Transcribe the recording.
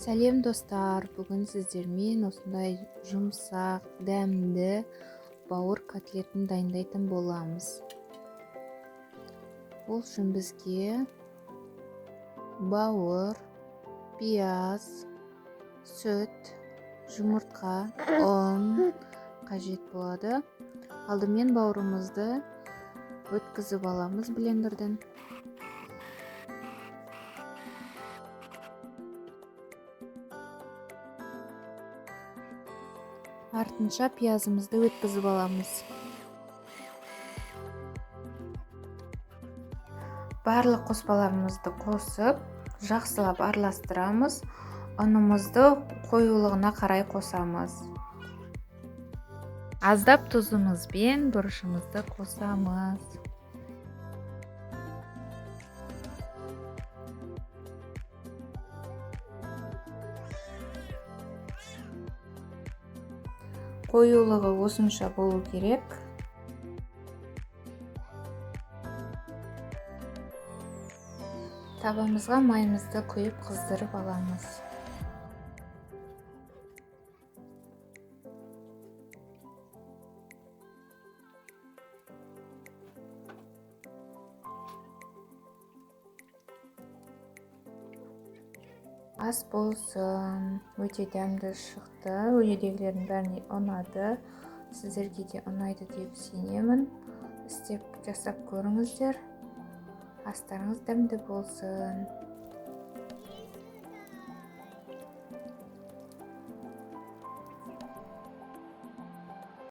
Сәлем достар, бүгін сіздермен осындай жұмсақ, дәмді бауыр котлетін дайындайтын боламыз. Ол үшін бізге бауыр, пияз, сүт, жұмыртқа, ұн қажет болады. Алдымен бауырымызды өткізіп аламыз блендерден. Артынша пиязымызды өткізіп аламыз. Барлық қоспаларымызды қосып, жақсылап араластырамыз. Ұнымызды қоюлығына қарай қосамыз. Аздап тұзымызбен бұрышымызды қосамыз. Қоюлығы осынша болу керек. Табамызға майымызды құйып қыздырып аламыз. Ас болсын, өте дәмді шықты. Үйдегілердің бәріне ұнады. Сіздерге де ұнайды деп сенемін. Істеп жасап көріңіздер. Астарыңыз дәмді болсын.